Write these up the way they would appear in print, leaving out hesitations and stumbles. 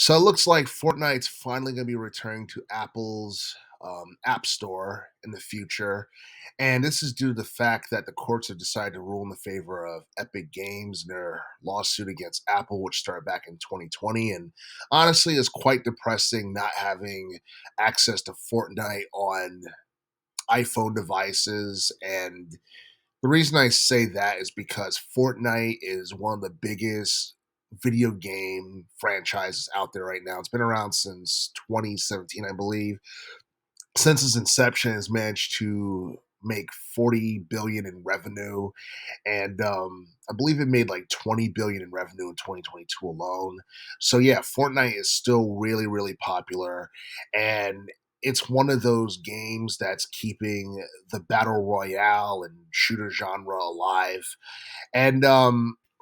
So it looks like Fortnite's finally going to be returning to Apple's App Store in the future. And this is due to the fact that the courts have decided to rule in the favor of Epic Games in their lawsuit against Apple, which started back in 2020. And honestly, it's quite depressing not having access to Fortnite on iPhone devices. And the reason I say that is because Fortnite is one of the biggest video game franchises out there right now. It's been around since 2017, I believe. Since its inception, has managed to make 40 billion in revenue, and I believe it made like 20 billion in revenue in 2022 alone. So yeah, Fortnite is still really, really popular, and it's one of those games that's keeping the battle royale and shooter genre alive. And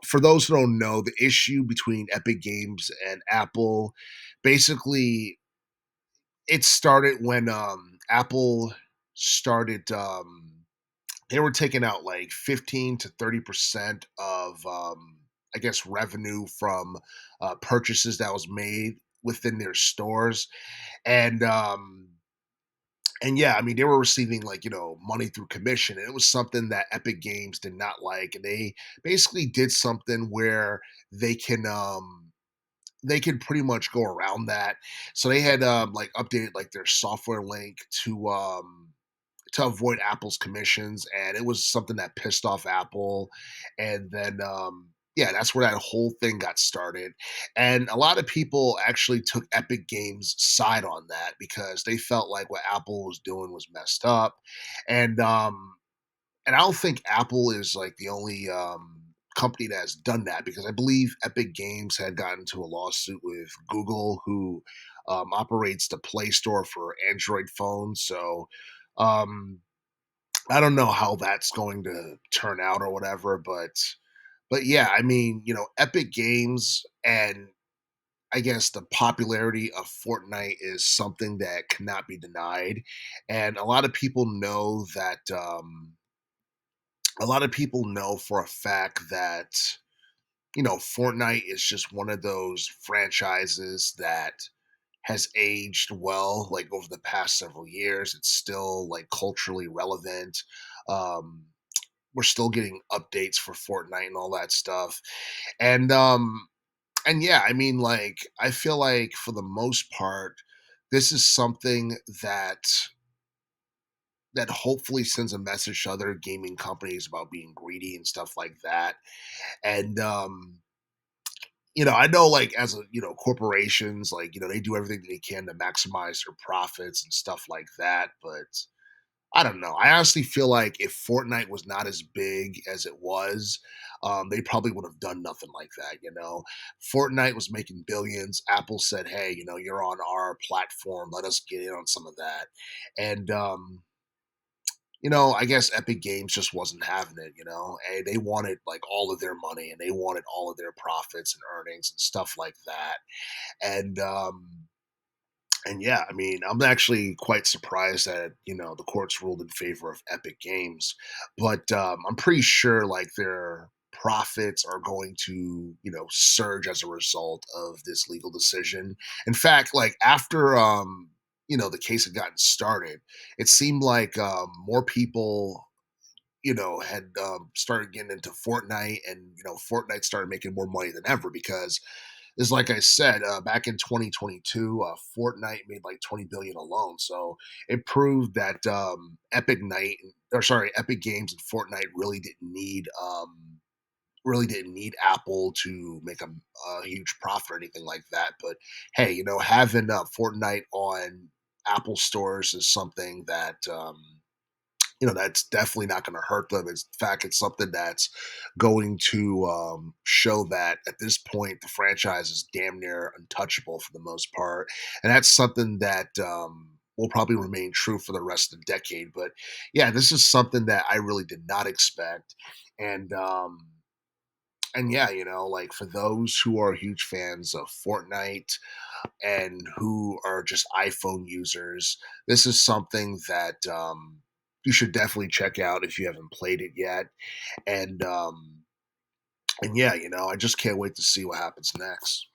for those who don't know, the issue between Epic Games and Apple, basically, it started when Apple started. They were taking out like 15 to 30% of, I guess, revenue from purchases that was made within their stores, and yeah, I mean, they were receiving like, money through commission. And it was something that Epic Games did not like. And they basically did something where they can they can pretty much go around that. So they had like updated like their software link to avoid Apple's commissions, and it was something that pissed off Apple. And then yeah, that's where that whole thing got started. And a lot of people actually took Epic Games' side on that because they felt like what Apple was doing was messed up. And and I don't think Apple is like the only company that has done that, because I believe Epic Games had gotten into a lawsuit with Google, who operates the Play Store for Android phones. So um, I don't know how that's going to turn out or whatever, but yeah, I mean, Epic Games and I guess the popularity of Fortnite is something that cannot be denied, and a lot of people know that. A lot of people know for a fact that Fortnite is just one of those franchises that has aged well, like over the past several years. It's still like culturally relevant. Um, we're still getting updates for Fortnite and all that stuff. And yeah, I mean, like, I feel like for the most part, this is something that hopefully sends a message to other gaming companies about being greedy and stuff like that. And I know, like, as a corporations, like, they do everything they can to maximize their profits and stuff like that. But I don't know. I honestly feel like if Fortnite was not as big as it was, they probably would have done nothing like that. Fortnite was making billions. Apple said, "Hey, you're on our platform. Let us get in on some of that." And I guess Epic Games just wasn't having it, and they wanted like all of their money, and they wanted all of their profits and earnings and stuff like that. And yeah, I mean, I'm actually quite surprised that the courts ruled in favor of Epic Games, but I'm pretty sure like their profits are going to surge as a result of this legal decision. In fact, like after the case had gotten started, it seemed like more people had started getting into Fortnite, and Fortnite started making more money than ever because is like I said, back in 2022, Fortnite made like 20 billion alone. So it proved that Epic Games and Fortnite really didn't need Apple to make a huge profit or anything like that. But hey, having Fortnite on Apple stores is something that that's definitely not going to hurt them. In fact, it's something that's going to show that at this point, the franchise is damn near untouchable for the most part. And that's something that will probably remain true for the rest of the decade. But yeah, this is something that I really did not expect. And, yeah, like for those who are huge fans of Fortnite and who are just iPhone users, this is something that you should definitely check out if you haven't played it yet. And yeah, I just can't wait to see what happens next.